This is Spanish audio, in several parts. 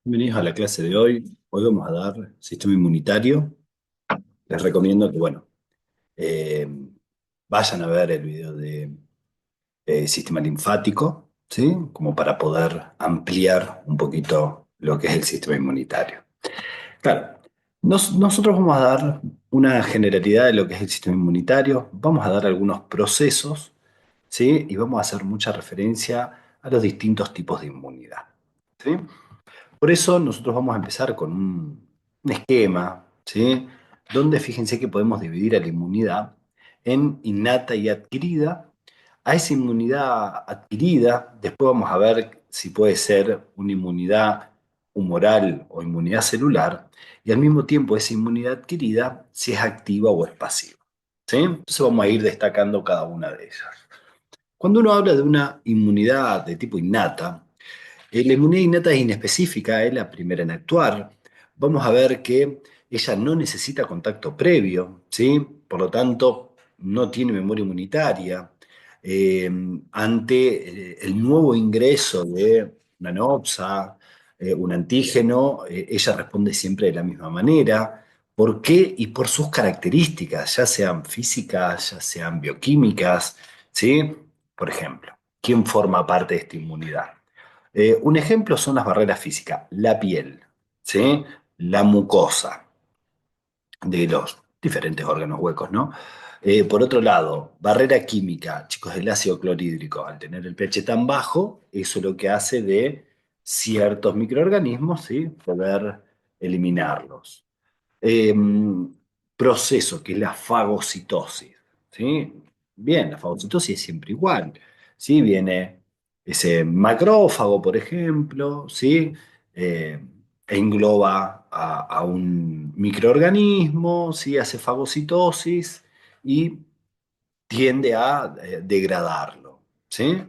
Bienvenidos a la clase de hoy. Hoy vamos a dar sistema inmunitario. Les recomiendo que, eh, vayan a ver el video de sistema linfático, ¿sí? Como para poder ampliar un poquito lo que es el sistema inmunitario. Claro, nosotros vamos a dar una generalidad de lo que es el sistema inmunitario. Vamos a dar algunos procesos, ¿sí? Y vamos a hacer mucha referencia a los distintos tipos de inmunidad, ¿sí? Por eso nosotros vamos a empezar con un esquema, ¿sí? Donde fíjense que podemos dividir a la inmunidad en innata y adquirida. A esa inmunidad adquirida, después vamos a ver si puede ser una inmunidad humoral o inmunidad celular, y al mismo tiempo esa inmunidad adquirida si es activa o es pasiva, ¿sí? Entonces vamos a ir destacando cada una de ellas. Cuando uno habla de una inmunidad de tipo innata, la inmunidad innata es inespecífica, es la primera en actuar. Vamos a ver que ella no necesita contacto previo, ¿sí? Por lo tanto, no tiene memoria inmunitaria. Eh, ante el nuevo ingreso de una NOPSA, un antígeno, ella responde siempre de la misma manera. ¿Por qué? Y por sus características, ya sean físicas, ya sean bioquímicas, ¿sí? Por ejemplo, ¿quién forma parte de esta inmunidad? Un ejemplo son las barreras físicas, la piel, ¿sí? La mucosa de los diferentes órganos huecos, ¿no? Por otro lado, barrera química, chicos, el ácido clorhídrico, al tener el pH tan bajo, eso es lo que hace de ciertos microorganismos, ¿sí? Poder eliminarlos. Eh, proceso que es la fagocitosis, ¿sí? Bien, la fagocitosis es siempre igual, ¿sí? Viene ese macrófago, por ejemplo, ¿sí? Eh, engloba a un microorganismo, ¿sí? Hace fagocitosis y tiende a degradarlo, ¿sí?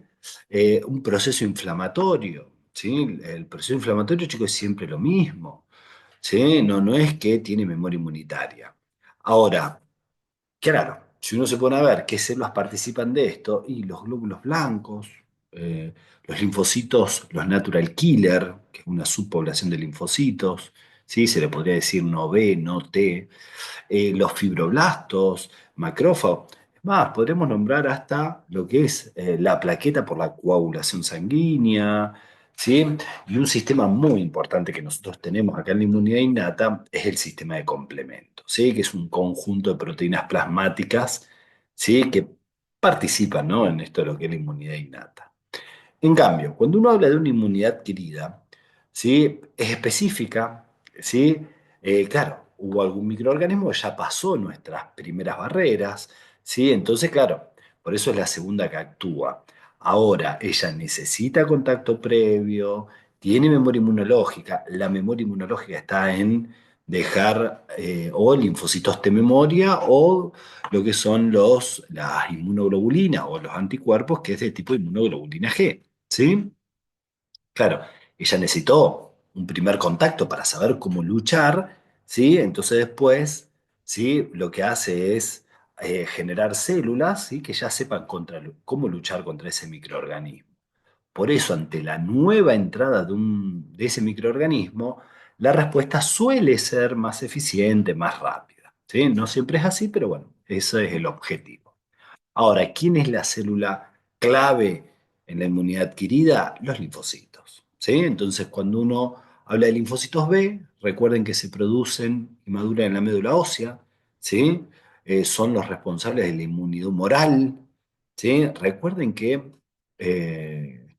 Un proceso inflamatorio, ¿sí? El proceso inflamatorio, chicos, es siempre lo mismo. ¿Sí? No, no es que tiene memoria inmunitaria. Ahora, claro, si uno se pone a ver qué células participan de esto, y los glóbulos blancos, los linfocitos, los natural killer, que es una subpoblación de linfocitos, ¿sí? Se le podría decir no B, no T, los fibroblastos, macrófagos. Es más, podremos nombrar hasta lo que es la plaqueta por la coagulación sanguínea, ¿sí? Y un sistema muy importante que nosotros tenemos acá en la inmunidad innata es el sistema de complemento, ¿sí? Que es un conjunto de proteínas plasmáticas, ¿sí? Que participan, ¿no? En esto de lo que es la inmunidad innata. En cambio, cuando uno habla de una inmunidad adquirida, ¿sí? Es específica, ¿sí? Claro, hubo algún microorganismo que ya pasó nuestras primeras barreras, ¿sí? Entonces, claro, por eso es la segunda que actúa. Ahora, ella necesita contacto previo, tiene memoria inmunológica. La memoria inmunológica está en dejar o linfocitos de memoria o lo que son las inmunoglobulinas o los anticuerpos, que es de tipo inmunoglobulina G. ¿Sí? Claro, ella necesitó un primer contacto para saber cómo luchar, ¿sí? Entonces después, ¿sí? Lo que hace es generar células, ¿sí? Que ya sepan cómo luchar contra ese microorganismo. Por eso, ante la nueva entrada de ese microorganismo, la respuesta suele ser más eficiente, más rápida, ¿sí? No siempre es así, pero bueno, ese es el objetivo. Ahora, ¿quién es la célula clave en la inmunidad adquirida? Los linfocitos, ¿sí? Entonces, cuando uno habla de linfocitos B, recuerden que se producen y maduran en la médula ósea, ¿sí? Son los responsables de la inmunidad humoral, ¿sí? Recuerden que eh,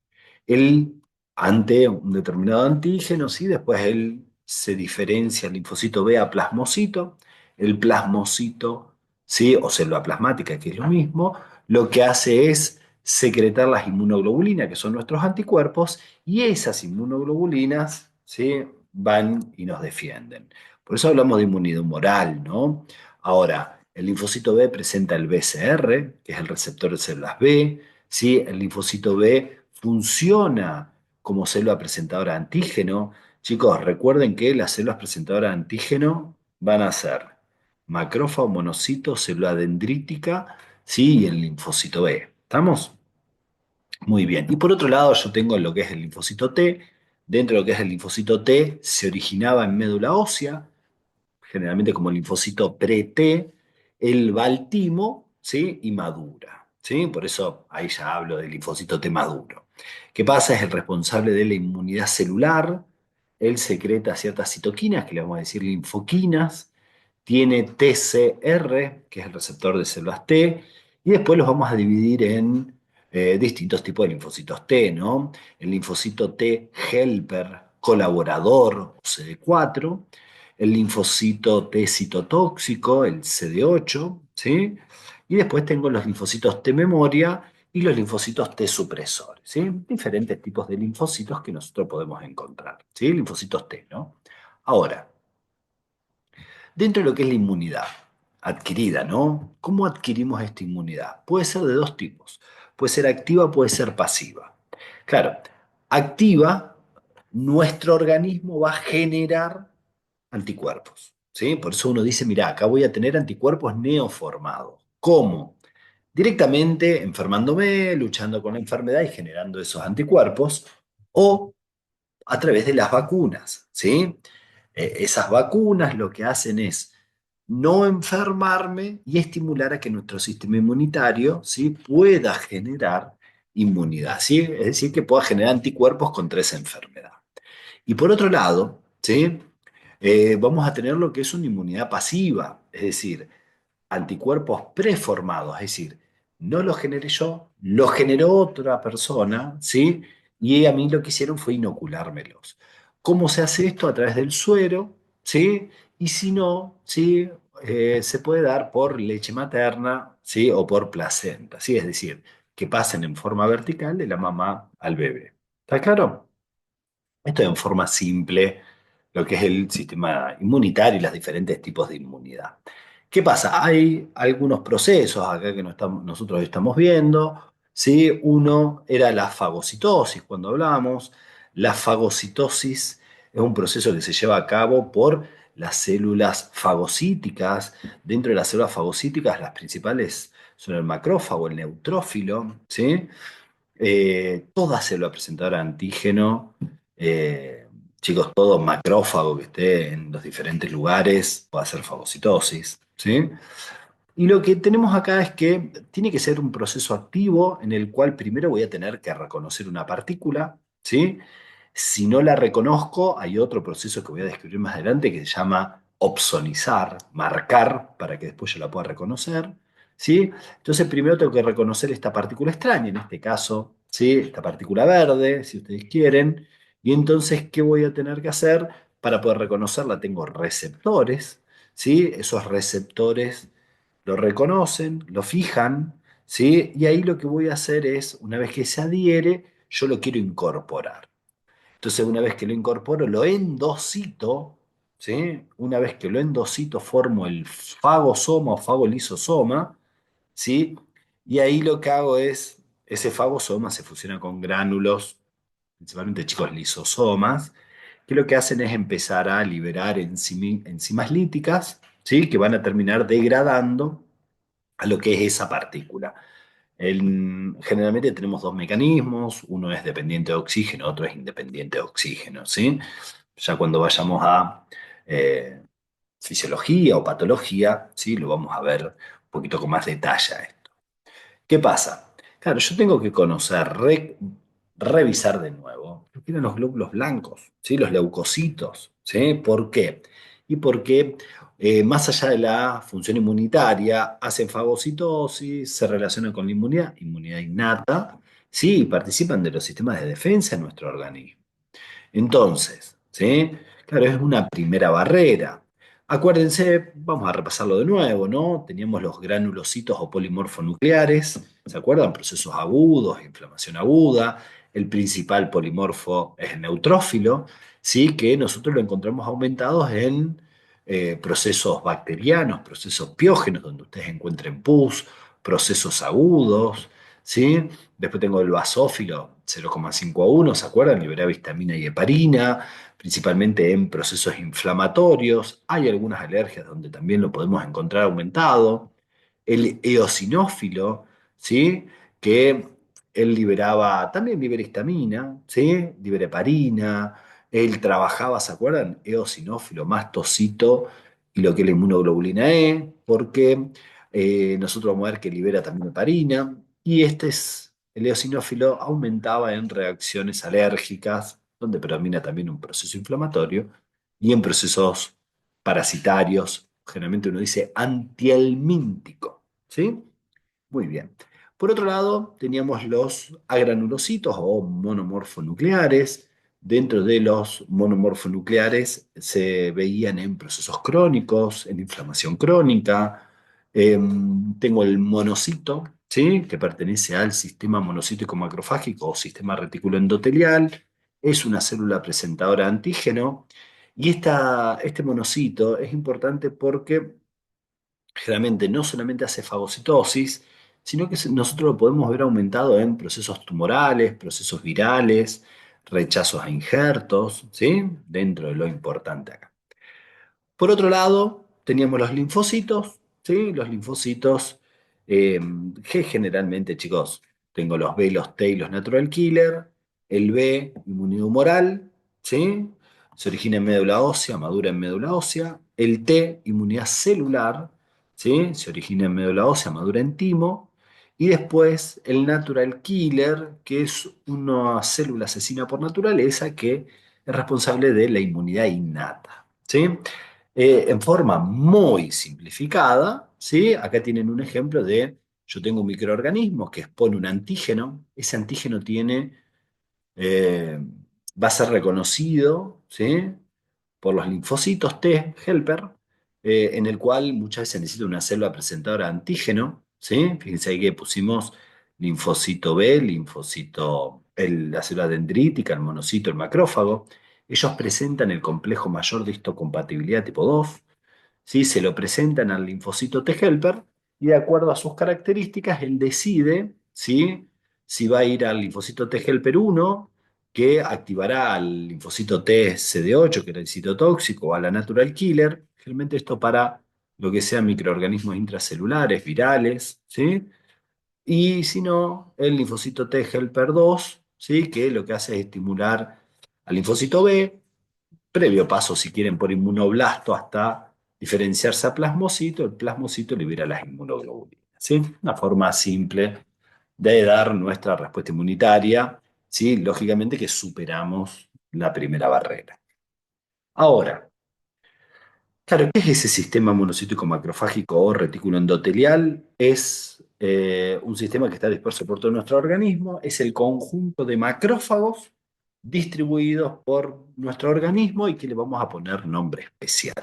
él, ante un determinado antígeno, ¿sí? Después él se diferencia el linfocito B a plasmocito, el plasmocito, ¿sí? O célula plasmática, que es lo mismo, lo que hace es secretar las inmunoglobulinas, que son nuestros anticuerpos, y esas inmunoglobulinas, ¿sí? Van y nos defienden. Por eso hablamos de inmunidad humoral, ¿no? Ahora, el linfocito B presenta el BCR, que es el receptor de células B, ¿sí? El linfocito B funciona como célula presentadora de antígeno. Chicos, recuerden que las células presentadoras de antígeno van a ser macrófago, monocito, célula dendrítica, ¿sí? Y el linfocito B. ¿Estamos? Muy bien. Y por otro lado, yo tengo lo que es el linfocito T, dentro de lo que es el linfocito T, se originaba en médula ósea, generalmente como linfocito pre-T, él va al timo, ¿sí? Y madura, ¿sí? Por eso ahí ya hablo del linfocito T maduro. ¿Qué pasa? Es el responsable de la inmunidad celular, él secreta ciertas citoquinas, que le vamos a decir linfoquinas, tiene TCR, que es el receptor de células T, y después los vamos a dividir en distintos tipos de linfocitos T, ¿no? El linfocito T helper, colaborador, o CD4, el linfocito T citotóxico, el CD8, ¿sí? Y después tengo los linfocitos T memoria y los linfocitos T supresores, ¿sí? Diferentes tipos de linfocitos que nosotros podemos encontrar, ¿sí? Linfocitos T, ¿no? Ahora, dentro de lo que es la inmunidad adquirida, ¿no? ¿Cómo adquirimos esta inmunidad? Puede ser de dos tipos. Puede ser activa, puede ser pasiva. Claro, activa, nuestro organismo va a generar anticuerpos, ¿sí? Por eso uno dice, mira, acá voy a tener anticuerpos neoformados. ¿Cómo? Directamente enfermándome, luchando con la enfermedad y generando esos anticuerpos, o a través de las vacunas, ¿sí? Esas vacunas lo que hacen es no enfermarme y estimular a que nuestro sistema inmunitario, ¿sí? Pueda generar inmunidad, ¿sí? Es decir, que pueda generar anticuerpos contra esa enfermedad. Y por otro lado, ¿sí? Vamos a tener lo que es una inmunidad pasiva, es decir, anticuerpos preformados, es decir, no los generé yo, los generó otra persona, ¿sí? Y a mí lo que hicieron fue inoculármelos. ¿Cómo se hace esto? A través del suero, ¿sí? Y si no, ¿sí? Se puede dar por leche materna, ¿sí? O por placenta, ¿sí? Es decir, que pasen en forma vertical de la mamá al bebé. ¿Está claro? Esto es en forma simple, lo que es el sistema inmunitario y los diferentes tipos de inmunidad. ¿Qué pasa? Hay algunos procesos acá que nosotros estamos viendo, ¿sí? Uno era la fagocitosis, cuando hablamos. La fagocitosis es un proceso que se lleva a cabo por las células fagocíticas. Dentro de las células fagocíticas, las principales son el macrófago, el neutrófilo, ¿sí? Toda célula presentadora de antígeno, eh, chicos, todo macrófago que esté en los diferentes lugares puede hacer fagocitosis, ¿sí? Y lo que tenemos acá es que tiene que ser un proceso activo en el cual primero voy a tener que reconocer una partícula, ¿sí? Si no la reconozco, hay otro proceso que voy a describir más adelante que se llama opsonizar, marcar, para que después yo la pueda reconocer, ¿sí? Entonces primero tengo que reconocer esta partícula extraña, en este caso, ¿sí? Esta partícula verde, si ustedes quieren. Y entonces, ¿qué voy a tener que hacer para poder reconocerla? Tengo receptores, ¿sí? Esos receptores lo reconocen, lo fijan, ¿sí? Y ahí lo que voy a hacer es, una vez que se adhiere, yo lo quiero incorporar. Entonces, una vez que lo incorporo, lo endocito, ¿sí? Una vez que lo endocito, formo el fagosoma o fagolisosoma, ¿sí? Y ahí lo que hago es, ese fagosoma se fusiona con gránulos, principalmente chicos lisosomas, que lo que hacen es empezar a liberar enzimas líticas, ¿sí? Que van a terminar degradando a lo que es esa partícula. Generalmente tenemos dos mecanismos, uno es dependiente de oxígeno, otro es independiente de oxígeno, ¿sí? Ya cuando vayamos a eh, fisiología o patología, ¿sí? Lo vamos a ver un poquito con más detalle a esto. ¿Qué pasa? Claro, yo tengo que conocer, revisar de nuevo lo que eran los glóbulos blancos, ¿sí? Los leucocitos, ¿sí? ¿Por qué? Y porque más allá de la función inmunitaria, hacen fagocitosis, se relacionan con la inmunidad, inmunidad innata, ¿sí? Y participan de los sistemas de defensa en nuestro organismo. Entonces, ¿sí? Claro, es una primera barrera. Acuérdense, vamos a repasarlo de nuevo, ¿no? Teníamos los granulocitos o polimorfonucleares, ¿se acuerdan? Procesos agudos, inflamación aguda. El principal polimorfo es el neutrófilo, ¿sí? Que nosotros lo encontramos aumentados en procesos bacterianos, procesos piógenos, donde ustedes encuentren pus, procesos agudos, ¿sí? Después tengo el basófilo 0,5 a 1, ¿se acuerdan? Libera vitamina y heparina, principalmente en procesos inflamatorios. Hay algunas alergias donde también lo podemos encontrar aumentado. El eosinófilo, ¿sí? Que él liberaba, también libera histamina, ¿sí? Libera heparina, él trabajaba, ¿se acuerdan? Eosinófilo, mastocito y lo que es la inmunoglobulina E, porque nosotros vamos a ver que libera también heparina, y el eosinófilo aumentaba en reacciones alérgicas, donde predomina también un proceso inflamatorio, y en procesos parasitarios, generalmente uno dice antihelmíntico, ¿sí? Muy bien. Por otro lado, teníamos los agranulocitos o monomorfonucleares. Dentro de los monomorfonucleares se veían en procesos crónicos, en inflamación crónica. Tengo el monocito, ¿sí? Que pertenece al sistema monocítico macrofágico o sistema retículo endotelial. Es una célula presentadora de antígeno. Y este monocito es importante porque generalmente no solamente hace fagocitosis, sino que nosotros lo podemos ver aumentado en procesos tumorales, procesos virales, rechazos a injertos, ¿sí? Dentro de lo importante acá. Por otro lado, teníamos los linfocitos, ¿sí? Los linfocitos, eh, que generalmente, chicos, tengo los B, los T y los natural killer. El B, inmunidad humoral, ¿sí? Se origina en médula ósea, madura en médula ósea. El T, inmunidad celular, ¿sí? Se origina en médula ósea, madura en timo. Y después el natural killer, que es una célula asesina por naturaleza que es responsable de la inmunidad innata, ¿sí? En forma muy simplificada, ¿sí? Acá tienen un ejemplo de, yo tengo un microorganismo que expone un antígeno, ese antígeno eh, va a ser reconocido, ¿sí? Por los linfocitos T helper, en el cual muchas veces necesita una célula presentadora de antígeno, ¿sí? Fíjense ahí que pusimos linfocito B, la célula dendrítica, el monocito, el macrófago. Ellos presentan el complejo mayor de histocompatibilidad tipo 2, ¿sí? Se lo presentan al linfocito T helper y de acuerdo a sus características, él decide, ¿sí? Si va a ir al linfocito T helper 1, que activará al linfocito T CD8, que era el citotóxico, o a la natural killer, generalmente esto para lo que sean microorganismos intracelulares, virales, ¿sí? Y si no, el linfocito T helper 2, ¿sí? Que lo que hace es estimular al linfocito B, previo paso, si quieren, por inmunoblasto hasta diferenciarse a plasmocito. El plasmocito libera las inmunoglobulinas, ¿sí? Una forma simple de dar nuestra respuesta inmunitaria, ¿sí? Lógicamente que superamos la primera barrera. Ahora, claro, ¿qué es ese sistema monocítico macrofágico o retículo endotelial? Es un sistema que está disperso por todo nuestro organismo, es el conjunto de macrófagos distribuidos por nuestro organismo y que le vamos a poner nombre especial,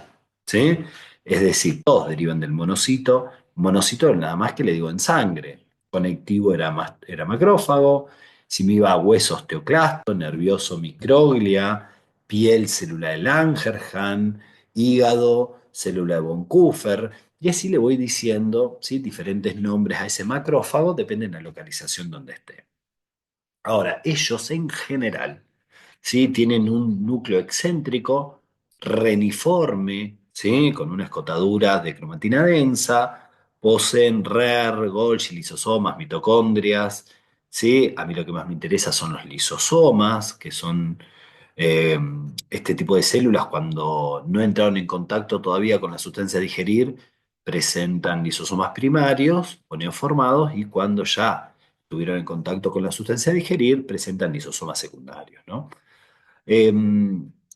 ¿sí? Es decir, todos derivan del monocito. Monocito nada más que le digo en sangre. Conectivo era macrófago. Si me iba a hueso, osteoclasto, nervioso, microglia, piel, célula de Langerhans, hígado, célula de Bonhoeffer, y así le voy diciendo, ¿sí? Diferentes nombres a ese macrófago, depende de la localización donde esté. Ahora, ellos en general, ¿sí? Tienen un núcleo excéntrico, reniforme, ¿sí? Con una escotadura de cromatina densa, poseen RER, Golgi, lisosomas, mitocondrias, ¿sí? A mí lo que más me interesa son los lisosomas, que son eh, este tipo de células cuando no entraron en contacto todavía con la sustancia a digerir, presentan lisosomas primarios o neoformados, y cuando ya estuvieron en contacto con la sustancia a digerir, presentan lisosomas secundarios, ¿no? Eh,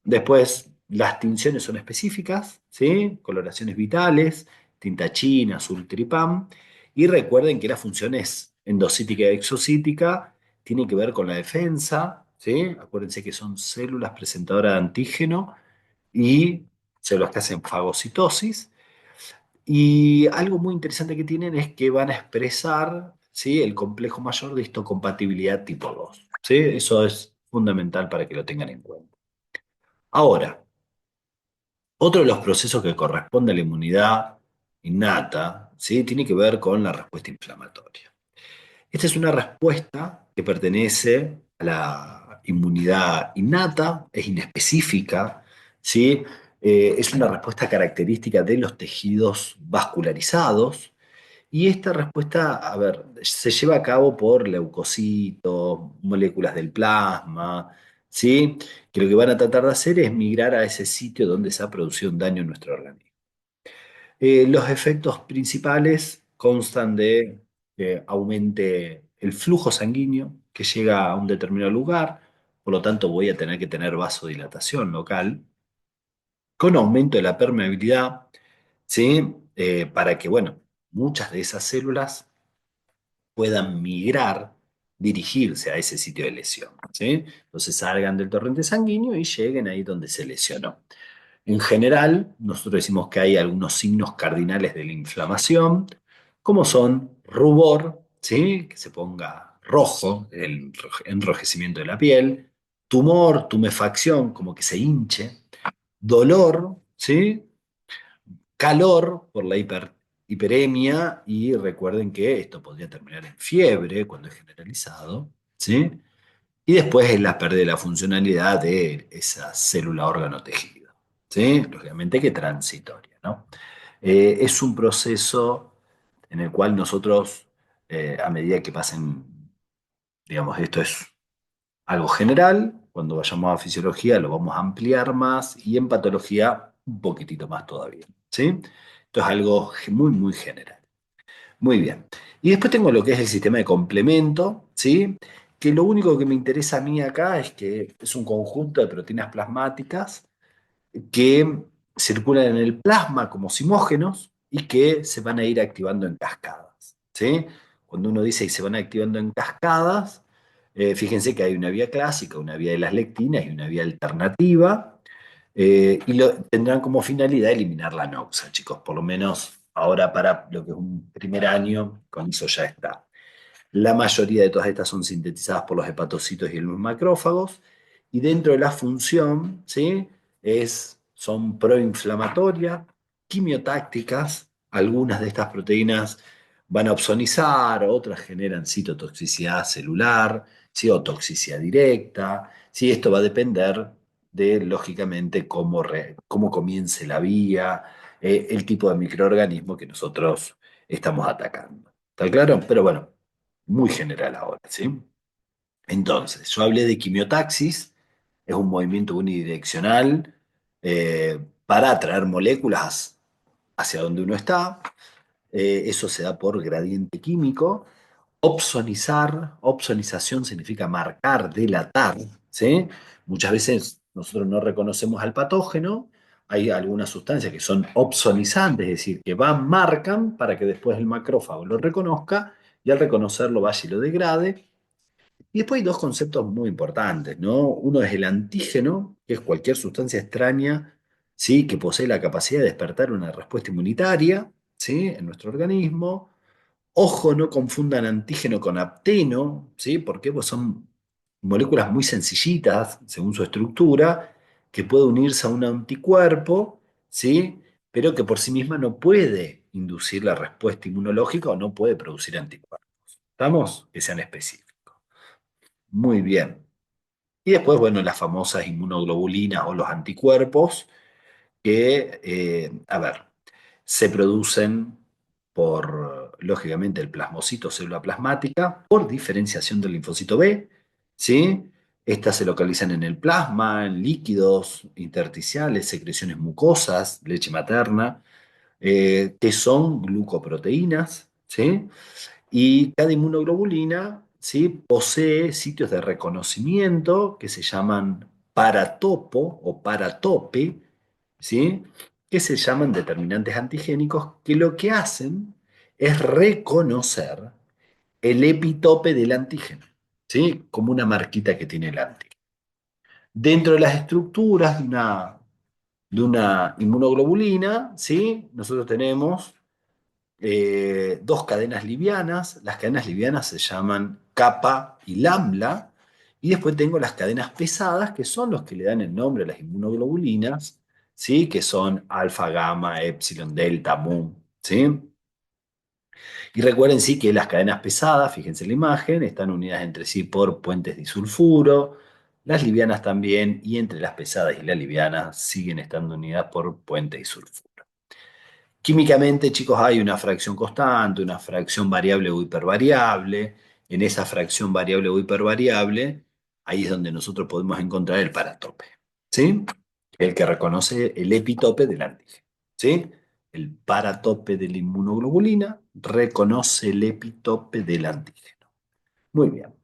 Después, las tinciones son específicas, ¿sí? Coloraciones vitales, tinta china, azul tripán. Y recuerden que las funciones endocítica y exocítica tienen que ver con la defensa, ¿sí? Acuérdense que son células presentadoras de antígeno y células que hacen fagocitosis. Y algo muy interesante que tienen es que van a expresar, ¿sí? El complejo mayor de histocompatibilidad tipo 2, ¿sí? Eso es fundamental para que lo tengan en cuenta. Ahora, otro de los procesos que corresponde a la inmunidad innata, ¿sí? Tiene que ver con la respuesta inflamatoria. Esta es una respuesta que pertenece a la inmunidad innata, es inespecífica, ¿sí? Es una respuesta característica de los tejidos vascularizados Y esta respuesta, a ver, se lleva a cabo por leucocitos, moléculas del plasma, ¿sí? Que lo que van a tratar de hacer es migrar a ese sitio donde se ha producido un daño en nuestro organismo. Los efectos principales constan de que aumente el flujo sanguíneo que llega a un determinado lugar, por lo tanto voy a tener que tener vasodilatación local, con aumento de la permeabilidad, ¿sí? Para que, bueno, muchas de esas células puedan migrar, dirigirse a ese sitio de lesión, ¿sí? Entonces salgan del torrente sanguíneo y lleguen ahí donde se lesionó. En general, nosotros decimos que hay algunos signos cardinales de la inflamación, como son rubor, ¿sí? Que se ponga rojo, el enrojecimiento de la piel, tumor, tumefacción, como que se hinche, dolor, ¿sí? Calor por la hiperemia, y recuerden que esto podría terminar en fiebre cuando es generalizado, ¿sí? Y después es la pérdida de la funcionalidad de esa célula órgano tejido, ¿sí? Lógicamente que transitoria, ¿no? Es un proceso en el cual nosotros, a medida que pasen, digamos, esto es algo general, cuando vayamos a fisiología lo vamos a ampliar más y en patología un poquitito más todavía, ¿sí? Esto es algo muy, muy general. Muy bien. Y después tengo lo que es el sistema de complemento, ¿sí? Que lo único que me interesa a mí acá es que es un conjunto de proteínas plasmáticas que circulan en el plasma como simógenos y que se van a ir activando en cascadas, ¿sí? Cuando uno dice que se van activando en cascadas, fíjense que hay una vía clásica, una vía de las lectinas y una vía alternativa, y tendrán como finalidad eliminar la noxa, chicos, por lo menos ahora para lo que es un primer año, con eso ya está. La mayoría de todas estas son sintetizadas por los hepatocitos y los macrófagos, y dentro de la función, ¿sí? Son proinflamatorias, quimiotácticas, algunas de estas proteínas van a opsonizar, otras generan citotoxicidad celular, ¿sí? O toxicidad directa, ¿sí? Esto va a depender de, lógicamente, cómo comience la vía, el tipo de microorganismo que nosotros estamos atacando. ¿Está claro? Pero bueno, muy general ahora, ¿sí? Entonces, yo hablé de quimiotaxis, es un movimiento unidireccional para atraer moléculas hacia donde uno está. Eso se da por gradiente químico. Opsonizar, opsonización significa marcar, delatar, ¿sí? Muchas veces nosotros no reconocemos al patógeno, hay algunas sustancias que son opsonizantes, es decir, que van, marcan para que después el macrófago lo reconozca y al reconocerlo vaya y lo degrade. Y después hay dos conceptos muy importantes, ¿no? Uno es el antígeno, que es cualquier sustancia extraña, ¿sí? Que posee la capacidad de despertar una respuesta inmunitaria, ¿sí? En nuestro organismo. Ojo, no confundan antígeno con apteno, ¿sí? Porque pues son moléculas muy sencillitas, según su estructura, que puede unirse a un anticuerpo, ¿sí? Pero que por sí misma no puede inducir la respuesta inmunológica o no puede producir anticuerpos. ¿Estamos? Que sean específicos. Muy bien. Y después, bueno, las famosas inmunoglobulinas o los anticuerpos, que, a ver, se producen por, lógicamente, el plasmocito, célula plasmática, por diferenciación del linfocito B, ¿sí? Estas se localizan en el plasma, en líquidos intersticiales, secreciones mucosas, leche materna, que son glucoproteínas, ¿sí? Y cada inmunoglobulina, ¿sí? Posee sitios de reconocimiento que se llaman paratopo o paratope, ¿sí? Que se llaman determinantes antigénicos, que lo que hacen es reconocer el epitope del antígeno, ¿sí? Como una marquita que tiene el antígeno. Dentro de las estructuras de una inmunoglobulina, ¿sí? Nosotros tenemos dos cadenas livianas. Las cadenas livianas se llaman kappa y lambda. Y después tengo las cadenas pesadas, que son los que le dan el nombre a las inmunoglobulinas, ¿sí? Que son alfa, gamma, epsilon, delta, mu, ¿sí? Y recuerden, sí, que las cadenas pesadas, fíjense en la imagen, están unidas entre sí por puentes disulfuro. Las livianas también, y entre las pesadas y las livianas siguen estando unidas por puentes disulfuro. Químicamente, chicos, hay una fracción constante, una fracción variable o hipervariable. En esa fracción variable o hipervariable, ahí es donde nosotros podemos encontrar el paratope, ¿sí? El que reconoce el epitope del antígeno, ¿sí? El paratope de la inmunoglobulina reconoce el epitope del antígeno. Muy bien.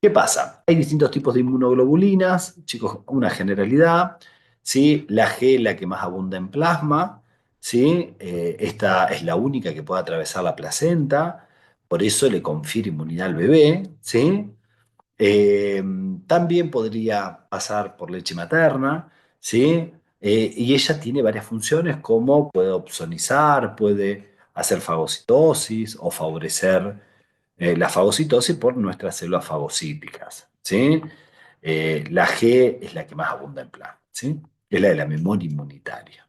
¿Qué pasa? Hay distintos tipos de inmunoglobulinas, chicos, una generalidad, ¿sí? La G es la que más abunda en plasma, ¿sí? Esta es la única que puede atravesar la placenta, por eso le confiere inmunidad al bebé, ¿sí? Eh, También podría pasar por leche materna, ¿sí? Y ella tiene varias funciones como puede opsonizar, puede hacer fagocitosis o favorecer la fagocitosis por nuestras células fagocíticas, ¿sí? La G es la que más abunda en plasma, ¿sí? Es la de la memoria inmunitaria.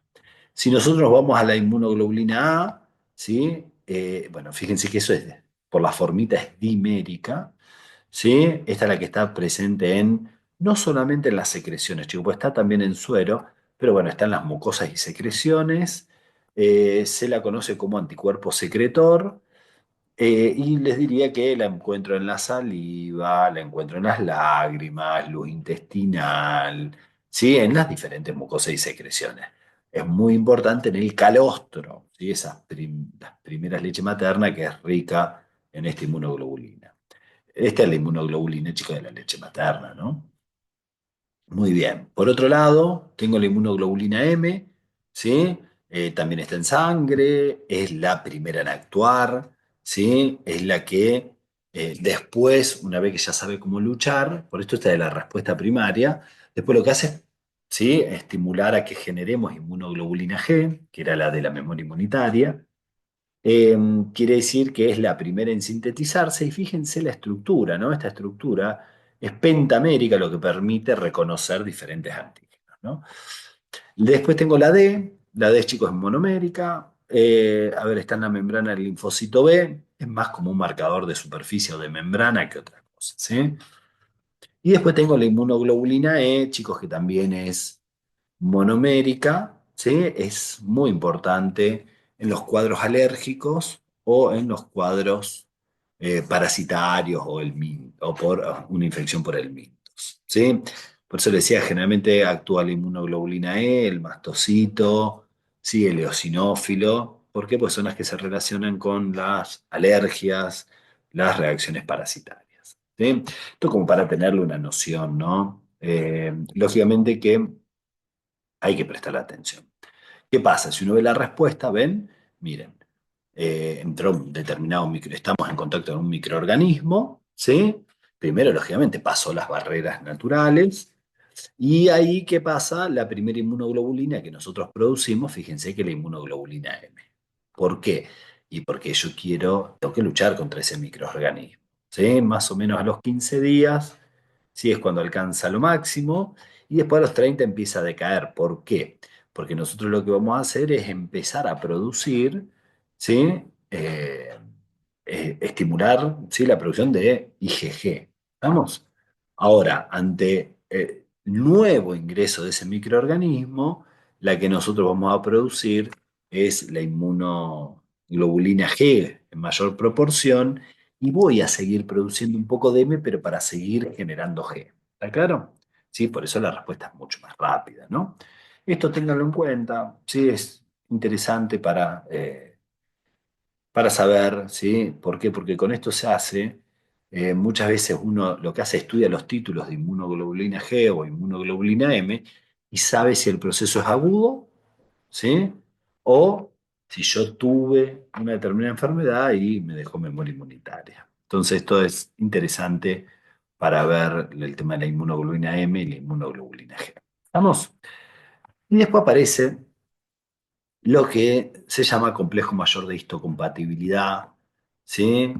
Si nosotros vamos a la inmunoglobulina A, ¿sí? Bueno, fíjense que eso es, por la formita es dimérica, ¿sí? Esta es la que está presente en, no solamente en las secreciones, chicos, pues está también en suero, pero bueno, está en las mucosas y secreciones. Se la conoce como anticuerpo secretor. Y les diría que la encuentro en la saliva, la encuentro en las lágrimas, luz intestinal, ¿sí? En las diferentes mucosas y secreciones. Es muy importante en el calostro, ¿sí? Las primeras leches maternas, que es rica en esta inmunoglobulina. Esta es la inmunoglobulina, chicos, de la leche materna, ¿no? Muy bien. Por otro lado, tengo la inmunoglobulina M, ¿sí? También está en sangre, es la primera en actuar, ¿sí? Es la que después, una vez que ya sabe cómo luchar, por esto está de la respuesta primaria, después lo que hace es, ¿sí? Estimular a que generemos inmunoglobulina G, que era la de la memoria inmunitaria. Eh, Quiere decir que es la primera en sintetizarse y fíjense la estructura, ¿no? Esta estructura es pentamérica, lo que permite reconocer diferentes antígenos, ¿no? Después tengo la D, chicos, es monomérica. A ver, está en la membrana del linfocito B, es más como un marcador de superficie o de membrana que otra cosa, ¿sí? Y después tengo la inmunoglobulina E, chicos, que también es monomérica, ¿sí? Es muy importante en los cuadros alérgicos o en los cuadros parasitarios o, o por una infección por el mintos, ¿sí? Por eso le decía, generalmente actúa la inmunoglobulina E, el mastocito, ¿sí? El eosinófilo. ¿Por qué? Pues son las que se relacionan con las alergias, las reacciones parasitarias, ¿sí? Esto como para tenerle una noción, ¿no? Lógicamente que hay que prestar atención. ¿Qué pasa? Si uno ve la respuesta, ven, miren, entró un determinado estamos en contacto con un microorganismo, ¿sí? Primero, lógicamente, pasó las barreras naturales, y ahí, ¿qué pasa? La primera inmunoglobulina que nosotros producimos, fíjense que la inmunoglobulina M. ¿Por qué? Y porque yo tengo que luchar contra ese microorganismo, ¿sí? Más o menos a los 15 días, sí es cuando alcanza lo máximo, y después a los 30 empieza a decaer. ¿Por qué? Porque nosotros lo que vamos a hacer es empezar a producir, ¿sí? Estimular, ¿sí? La producción de IgG. ¿Estamos? Ahora, ante el nuevo ingreso de ese microorganismo, la que nosotros vamos a producir es la inmunoglobulina G en mayor proporción y voy a seguir produciendo un poco de M, pero para seguir generando G. ¿Está claro? Sí, por eso la respuesta es mucho más rápida, ¿no? Esto ténganlo en cuenta, sí, es interesante para saber, ¿sí? ¿Por qué? Porque con esto se hace, muchas veces uno lo que hace es estudia los títulos de inmunoglobulina G o inmunoglobulina M y sabe si el proceso es agudo, ¿sí? O si yo tuve una determinada enfermedad y me dejó memoria inmunitaria. Entonces esto es interesante para ver el tema de la inmunoglobulina M y la inmunoglobulina G. ¿Estamos? Y después aparece lo que se llama complejo mayor de histocompatibilidad, ¿sí?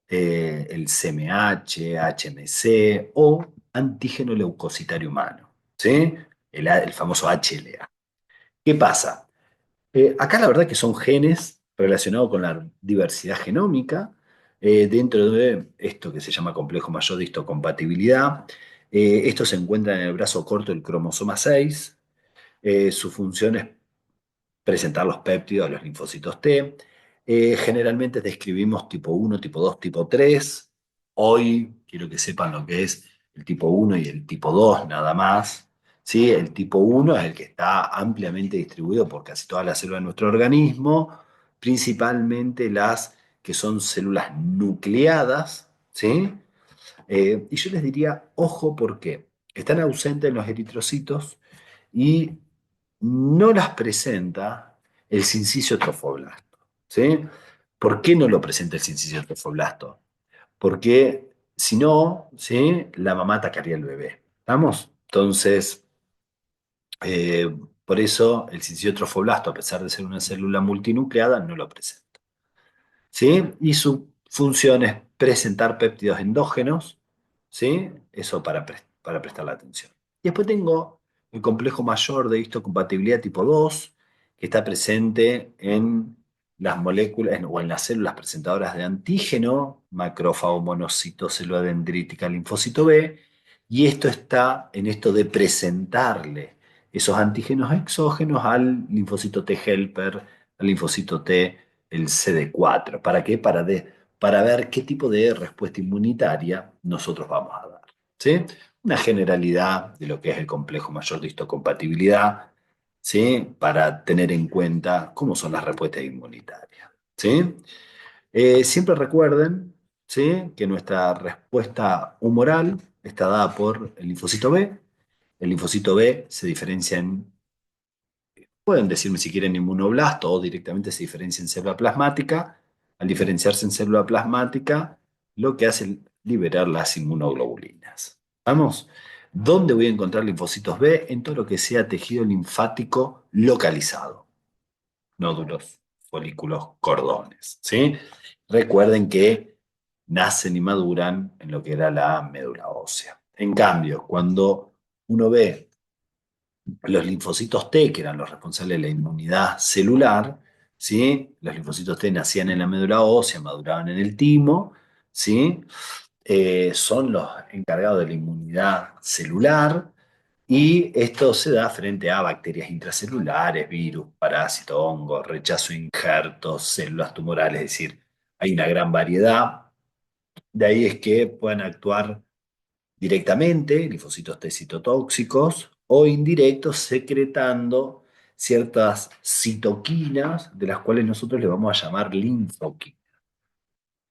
El CMH, HMC o antígeno leucocitario humano, ¿sí? El famoso HLA. ¿Qué pasa? Acá la verdad que son genes relacionados con la diversidad genómica, dentro de esto que se llama complejo mayor de histocompatibilidad. Esto se encuentra en el brazo corto del cromosoma 6. Su función es presentar los péptidos a los linfocitos T. Generalmente describimos tipo 1, tipo 2, tipo 3. Hoy quiero que sepan lo que es el tipo 1 y el tipo 2 nada más. ¿Sí? El tipo 1 es el que está ampliamente distribuido por casi todas las células de nuestro organismo, principalmente las que son células nucleadas, ¿sí? Y yo les diría, ojo, porque están ausentes en los eritrocitos y no las presenta el sincicio trofoblasto. ¿Sí? ¿Por qué no lo presenta el sincicio trofoblasto? Porque si no, ¿sí? La mamá atacaría al bebé. ¿Estamos? Entonces, eh, por eso el sincicio trofoblasto, a pesar de ser una célula multinucleada, no lo presenta. ¿Sí? Y su función es presentar péptidos endógenos, ¿sí? Eso para prestar la atención. Y después tengo el complejo mayor de histocompatibilidad tipo 2 que está presente en las moléculas o en las células presentadoras de antígeno, macrófago, monocito, célula dendrítica, linfocito B, y esto está en esto de presentarle esos antígenos exógenos al linfocito T helper, al linfocito T, el CD4. ¿Para qué? Para ver qué tipo de respuesta inmunitaria nosotros vamos a dar. ¿Sí? Una generalidad de lo que es el complejo mayor de histocompatibilidad, ¿sí? Para tener en cuenta cómo son las respuestas inmunitarias. ¿Sí? Siempre recuerden, ¿sí? Que nuestra respuesta humoral está dada por el linfocito B. El linfocito B se diferencia en, pueden decirme si quieren inmunoblasto o directamente se diferencia en célula plasmática. Al diferenciarse en célula plasmática, lo que hace es liberar las inmunoglobulinas. ¿Vamos? ¿Dónde voy a encontrar linfocitos B? En todo lo que sea tejido linfático localizado. Nódulos, folículos, cordones. ¿Sí? Recuerden que nacen y maduran en lo que era la médula ósea. En cambio, cuando uno ve los linfocitos T, que eran los responsables de la inmunidad celular, ¿sí? Los linfocitos T nacían en la médula ósea, maduraban en el timo, ¿sí? Son los encargados de la inmunidad celular y esto se da frente a bacterias intracelulares, virus, parásitos, hongos, rechazo de injertos, células tumorales, es decir, hay una gran variedad. De ahí es que pueden actuar directamente, linfocitos T citotóxicos, o indirectos, secretando ciertas citoquinas, de las cuales nosotros le vamos a llamar linfoquinas.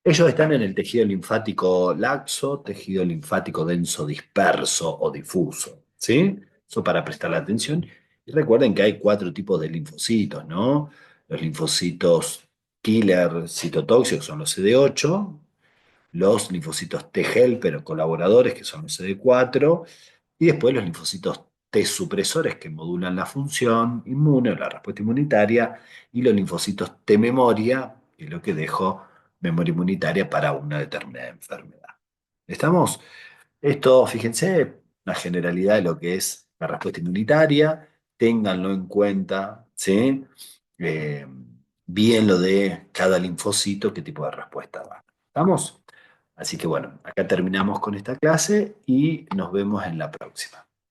Ellos están en el tejido linfático laxo, tejido linfático denso disperso o difuso, ¿sí? Eso para prestarle atención. Y recuerden que hay cuatro tipos de linfocitos, ¿no? Los linfocitos killer citotóxicos son los CD8, los linfocitos T helper o colaboradores, que son los CD4, y después los linfocitos T supresores, que modulan la función inmune o la respuesta inmunitaria, y los linfocitos T memoria, que es lo que dejo memoria inmunitaria para una determinada enfermedad. ¿Estamos? Esto, fíjense, una generalidad de lo que es la respuesta inmunitaria, ténganlo en cuenta, ¿sí? Eh, bien lo de cada linfocito, qué tipo de respuesta da. ¿Estamos? Así que bueno, acá terminamos con esta clase y nos vemos en la próxima.